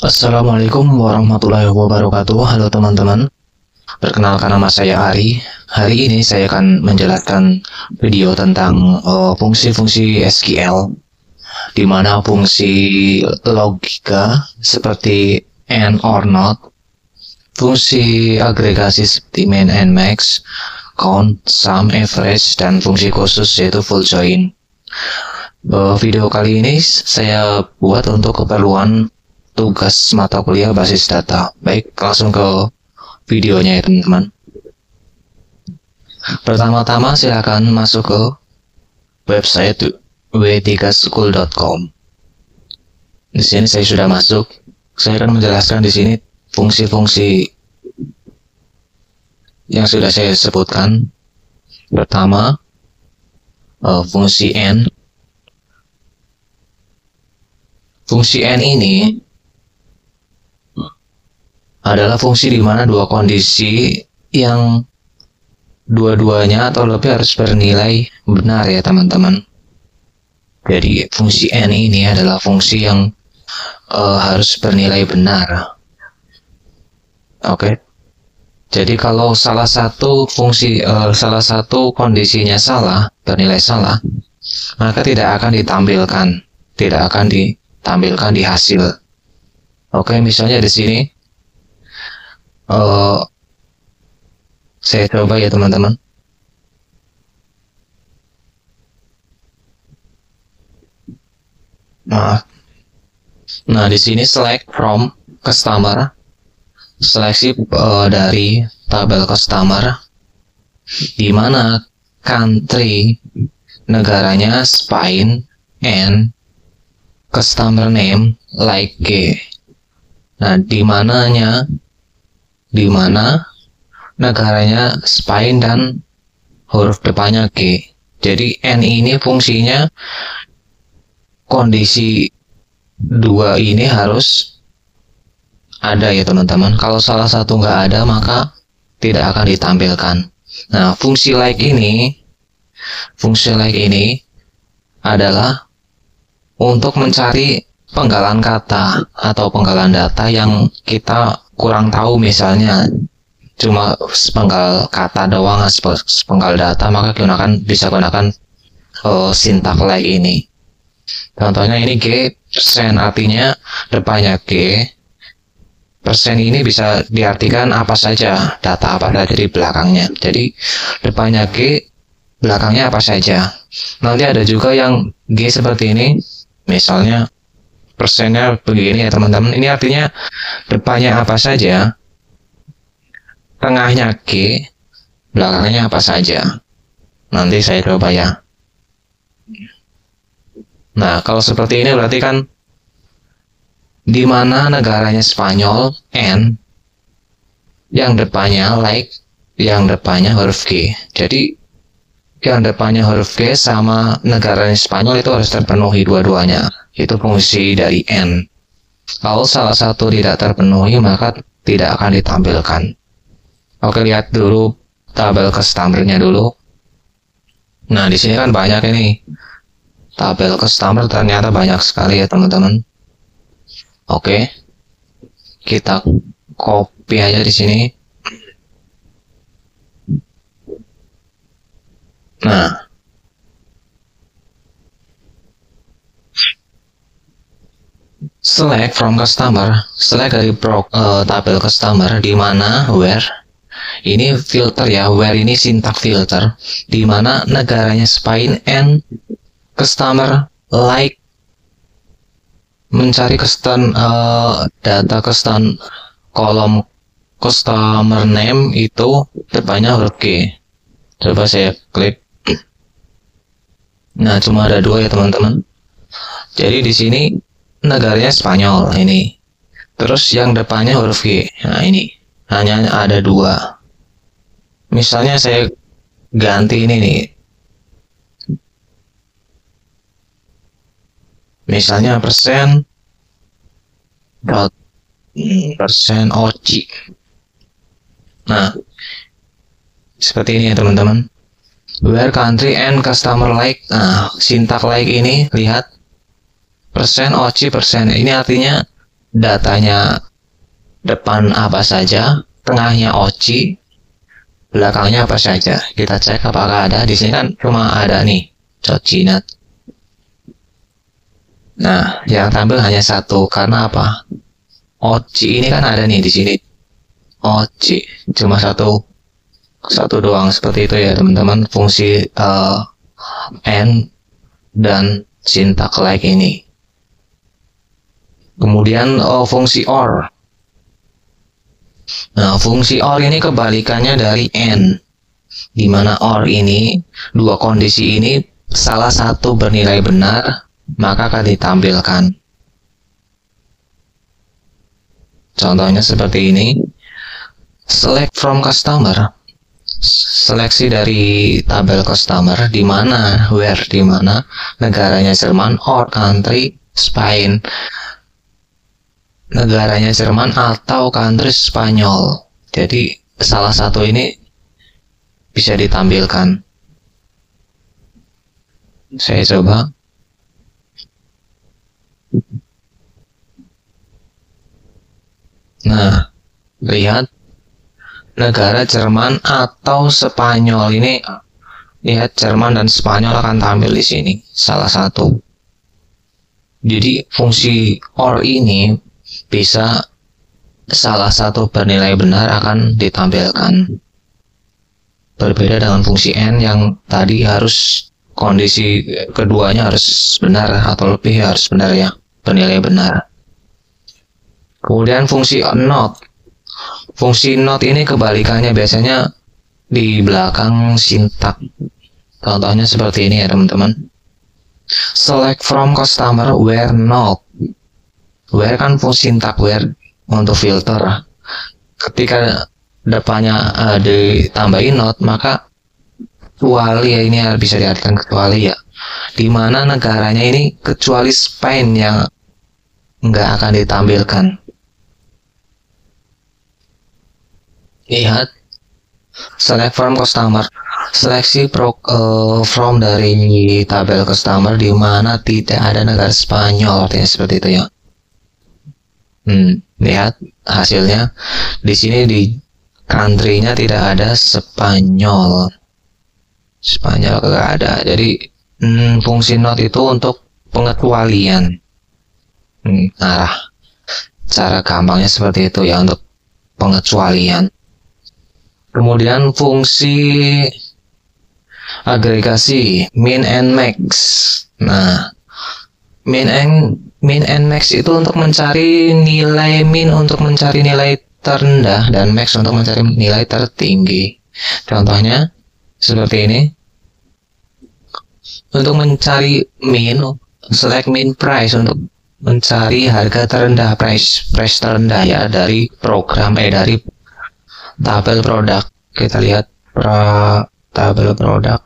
Assalamualaikum warahmatullahi wabarakatuh. Halo teman-teman, perkenalkan nama saya Ari. Hari ini saya akan menjelaskan video tentang fungsi-fungsi SQL, di mana fungsi logika seperti AND or not, fungsi agregasi seperti min and max, count, sum, average, dan fungsi khusus yaitu full join. Video kali ini saya buat untuk keperluan tugas mata kuliah basis data. Baik, langsung ke videonya ya teman-teman. Pertama-tama silakan masuk ke website w3school.com. Di sini saya sudah masuk. Saya akan menjelaskan di sini fungsi-fungsi yang sudah saya sebutkan. Pertama, fungsi n. Fungsi n ini adalah fungsi di mana dua kondisi yang dua-duanya atau lebih harus bernilai benar ya teman-teman. Jadi fungsi n ini adalah fungsi yang harus bernilai benar. Oke. Jadi kalau salah satu kondisinya salah, bernilai salah, maka tidak akan ditampilkan di hasil. Oke, misalnya di sini saya coba ya teman-teman. Nah di sini select from customer, seleksi dari tabel customer, di mana country negaranya Spain and customer name like G. Nah di mana negaranya Spain dan huruf depannya G. Jadi N ini fungsinya kondisi dua ini harus ada ya teman-teman. Kalau salah satu nggak ada maka tidak akan ditampilkan. Nah fungsi like ini adalah untuk mencari penggalan kata atau penggalan data yang kita kurang tahu, misalnya cuma sepenggal kata doang, sepenggal data, maka bisa gunakan sintak like ini. Contohnya ini G persen, artinya depannya G. Persen ini bisa diartikan apa saja, data apa saja di belakangnya. Jadi depannya G, belakangnya apa saja. Nanti ada juga yang G seperti ini, misalnya persennya begini ya teman-teman. Ini artinya depannya apa saja, tengahnya G, belakangnya apa saja. Nanti saya coba ya. Nah kalau seperti ini berarti kan di mana negaranya Spanyol N, yang depannya like, yang depannya huruf G. Jadi yang depannya huruf G sama negaranya Spanyol itu harus terpenuhi dua-duanya. Itu fungsi dari N. Kalau salah satu tidak terpenuhi maka tidak akan ditampilkan. Oke, lihat dulu tabel customer-nya dulu. Nah di sini kan banyak ini tabel customer, ternyata banyak sekali ya teman-teman. Oke, kita copy aja di sini. Nah select from customer, select dari tabel customer, di mana where ini filter ya, where ini sintak filter, di mana negaranya Spain and customer like, mencari data kolom customer name itu depannya huruf G. Coba saya klik. Nah cuma ada dua ya teman-teman. Jadi di sini negaranya Spanyol ini, terus yang depannya huruf G. Nah ini hanya ada dua. Misalnya saya ganti ini nih, misalnya persen OC. Nah seperti ini ya teman-teman. Where country and customer like. Nah sintak like ini lihat, persen OC persen, ini artinya datanya depan apa saja, tengahnya OCI, belakangnya apa saja. Kita cek apakah ada. Di sini kan cuma ada nih Cocinat. Nah, yang tampil hanya satu karena apa? OCI ini kan ada nih di sini. OCI cuma satu doang, seperti itu ya teman-teman, fungsi and dan syntax like ini. Kemudian fungsi OR. Nah, fungsi OR ini kebalikannya dari AND, di mana OR ini, dua kondisi ini salah satu bernilai benar, maka akan ditampilkan. Contohnya seperti ini. Select from customer. Seleksi dari tabel customer, di mana, where, di mana, negaranya Jerman, or country Spain, negaranya Jerman atau country Spanyol. Jadi salah satu ini bisa ditampilkan. Saya coba. Nah, lihat negara Jerman atau Spanyol ini, lihat Jerman dan Spanyol akan tampil di sini salah satu. Jadi fungsi OR ini bisa salah satu bernilai benar akan ditampilkan. Berbeda dengan fungsi AND yang tadi harus kondisi keduanya harus benar atau lebih harus benar ya, bernilai benar. Kemudian fungsi NOT. Fungsi NOT ini kebalikannya, biasanya di belakang syntax. Contohnya seperti ini ya teman-teman. Select from customer where not. Where kan fungsi syntax where untuk filter. Ketika depannya ditambahin not, maka kecuali ya, ini bisa diartikan kecuali ya. Dimana negaranya ini kecuali Spain yang nggak akan ditampilkan. Lihat, select from customer, seleksi from dari tabel customer di mana tidak ada negara Spanyol, artinya seperti itu ya. Lihat hasilnya di sini, di country-nya tidak ada Spanyol nggak ada. Jadi fungsi not itu untuk pengecualian. Cara gampangnya seperti itu ya, untuk pengecualian. Kemudian fungsi agregasi min and max. Nah, min and max itu untuk mencari nilai min, untuk mencari nilai terendah, dan max untuk mencari nilai tertinggi. Contohnya seperti ini. Untuk mencari min, select min price untuk mencari harga terendah, price terendah ya, dari program dari tabel produk. Kita lihat tabel produk.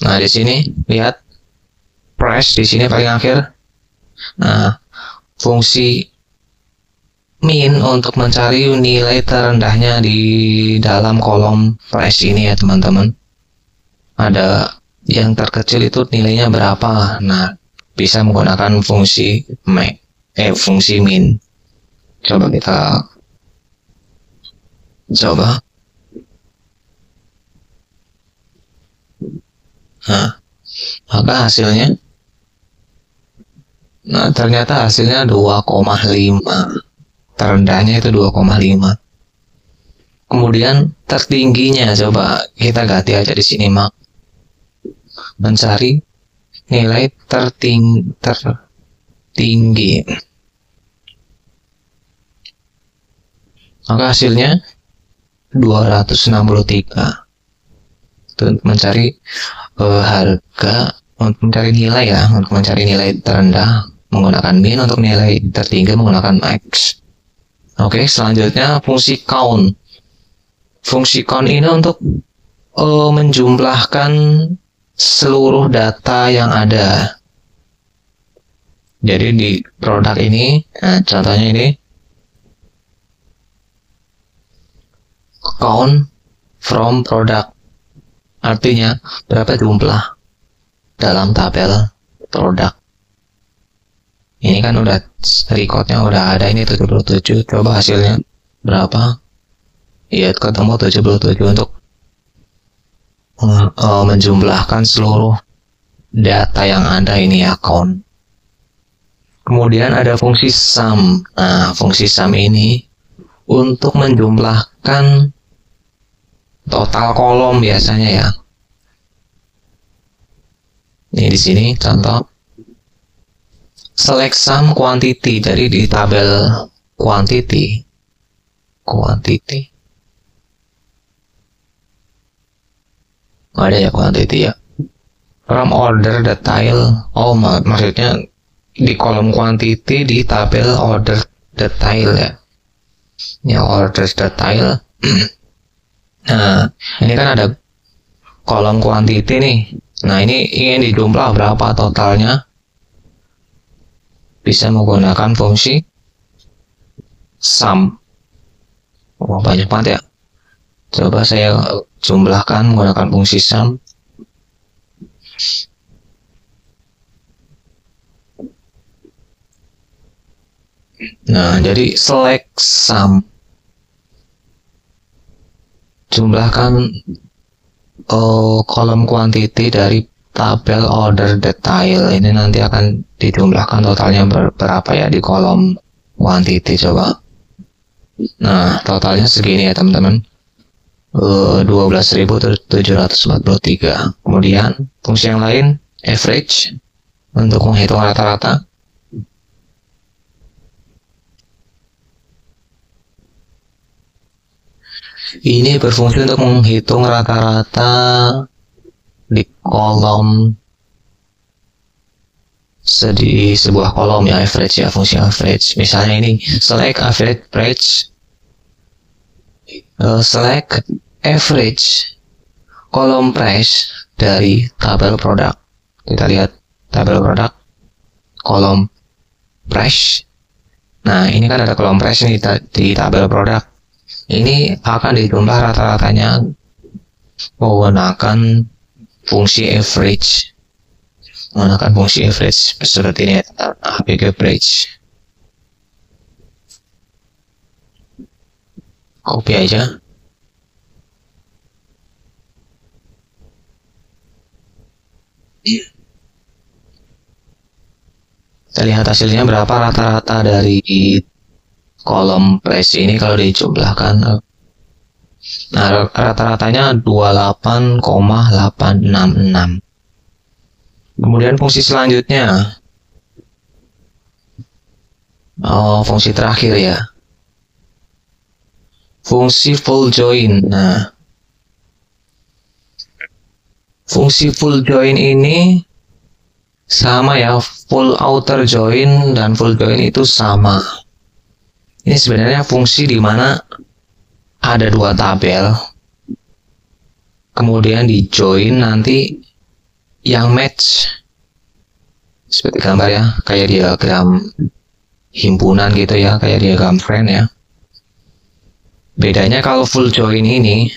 Nah, di sini lihat price di sini paling akhir. Nah, fungsi min untuk mencari nilai terendahnya di dalam kolom price ini ya teman-teman. Ada yang terkecil itu nilainya berapa. Nah, bisa menggunakan fungsi fungsi min. Coba kita coba. Nah, maka hasilnya, nah ternyata hasilnya 2,5. Terendahnya itu 2,5. Kemudian tertingginya, coba kita ganti aja di sini, mencari nilai tertinggi. Maka hasilnya 263. Untuk mencari harga, untuk mencari nilai ya, untuk mencari nilai terendah menggunakan min, untuk nilai tertinggi menggunakan max. Oke, selanjutnya fungsi count. Fungsi count ini untuk menjumlahkan seluruh data yang ada. Jadi di produk ini, contohnya ini, count from product, artinya berapa jumlah dalam tabel produk Ini kan udah recordnya udah ada, ini 77. Coba hasilnya berapa? Iya, ketemu 77 untuk menjumlahkan seluruh data yang ada ini account. Kemudian ada fungsi sum. Nah, fungsi sum ini untuk menjumlahkan total kolom biasanya ya. Ini di sini contoh select sum quantity, dari di tabel quantity ada ya quantity ya, from order detail. Oh, maksudnya di kolom quantity di tabel order detail ya. Ini order detail. Nah, ini kan ada kolom quantity nih. Nah, ini ingin dijumlah berapa totalnya, bisa menggunakan fungsi sum. Wah, banyak banget ya. Coba saya jumlahkan menggunakan fungsi sum. Nah, jadi select sum, jumlahkan kolom quantity dari tabel order detail. Ini nanti akan dijumlahkan totalnya berapa ya di kolom quantity. Coba. Nah, totalnya segini ya teman-teman, 12.743. Kemudian fungsi yang lain average untuk menghitung rata-rata. Ini berfungsi untuk menghitung rata-rata di kolom, di sebuah kolom ya, average ya, fungsi average. Misalnya ini select average, select average kolom price dari tabel produk. Kita lihat tabel produk, kolom price. Nah, ini kan ada kolom price nih di tabel produk. Ini akan dijumlah rata-ratanya menggunakan fungsi average. Menggunakan fungsi average seperti ini, average. Copy aja. Kita lihat hasilnya berapa rata-rata dari kolom price ini kalau dijumlahkan. Nah, rata-ratanya 28,866. Kemudian fungsi selanjutnya, fungsi terakhir ya, fungsi full join. Nah, fungsi full join ini sama ya, full outer join dan full join itu sama. Ini sebenarnya fungsi di mana ada dua tabel, kemudian di join nanti yang match, seperti gambar ya, kayak diagram himpunan gitu ya, kayak diagram friend ya. Bedanya kalau full join ini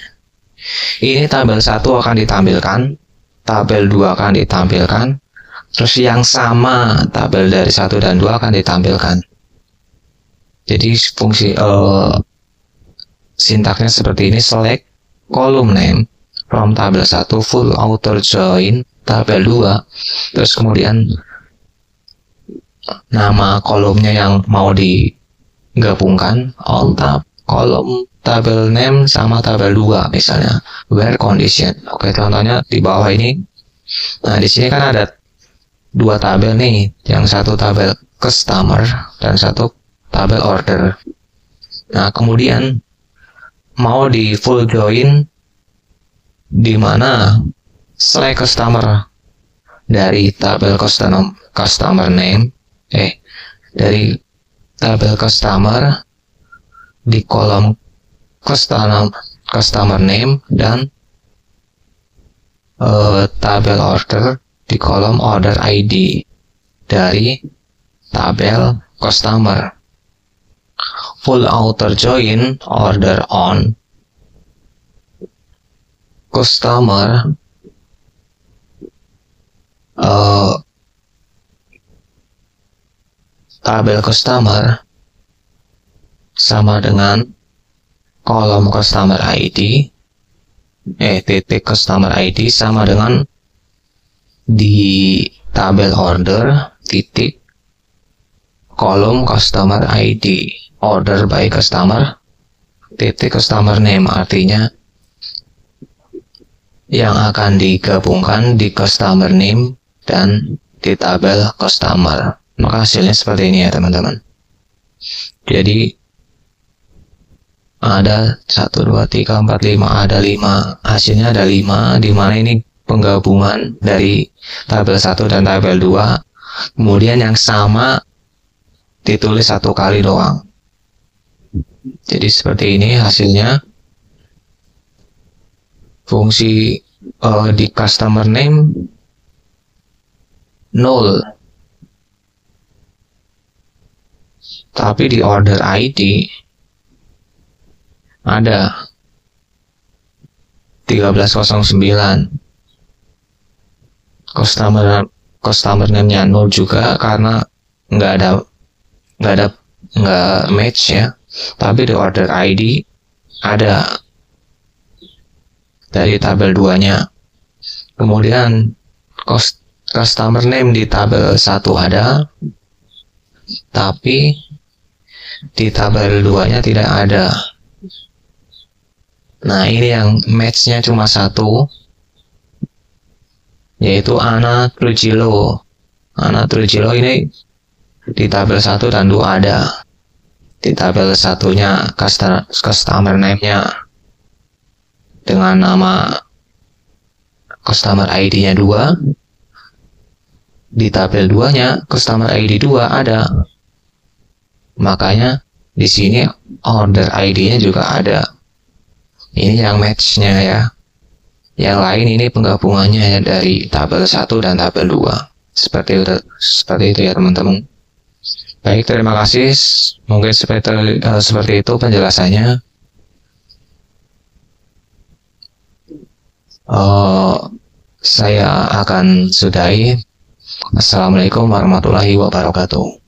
tabel 1 akan ditampilkan, tabel 2 akan ditampilkan, terus yang sama tabel dari 1 dan 2 akan ditampilkan. Jadi fungsi sintaksnya seperti ini, select column name from tabel 1 full outer join tabel 2, terus kemudian nama kolomnya yang mau digabungkan, all tab kolom tabel name sama tabel 2 misalnya, where condition. Oke, contohnya di bawah ini. Nah, di sini kan ada dua tabel nih, yang satu tabel customer dan satu tabel order. Nah, kemudian mau di full join di mana select customer dari tabel customer name, dari tabel customer di kolom customer name dan tabel order di kolom order ID dari tabel customer. Full outer join order on customer tabel customer sama dengan kolom customer ID, titik customer ID sama dengan di tabel order titik kolom customer ID, order by customer titik customer name. Artinya yang akan digabungkan di customer name dan di tabel customer. Maka hasilnya seperti ini ya teman-teman. Jadi ada 1, 2, 3, 4, 5, ada 5, hasilnya ada 5, dimana ini penggabungan dari tabel 1 dan tabel 2, kemudian yang sama ditulis satu kali doang. Jadi seperti ini hasilnya. Fungsi di customer name 0, tapi di order ID ada 1309. Customer name-nya 0 juga karena nggak match ya. Tapi di order ID ada dari tabel 2-nya. Kemudian customer name di tabel 1 ada, tapi di tabel 2-nya tidak ada. Nah, ini yang match-nya cuma 1, yaitu Ana Trujillo. Ana Trujillo ini di tabel 1 dan 2 ada. Di tabel 1-nya customer name-nya dengan nama customer ID-nya 2. Di tabel 2-nya customer ID 2 ada. Makanya di sini order ID-nya juga ada. Ini yang match-nya ya. Yang lain ini penggabungannya dari tabel 1 dan tabel 2. Seperti itu ya teman-teman. Baik, terima kasih. Mungkin seperti itu penjelasannya. Saya akan sudahi. Assalamualaikum warahmatullahi wabarakatuh.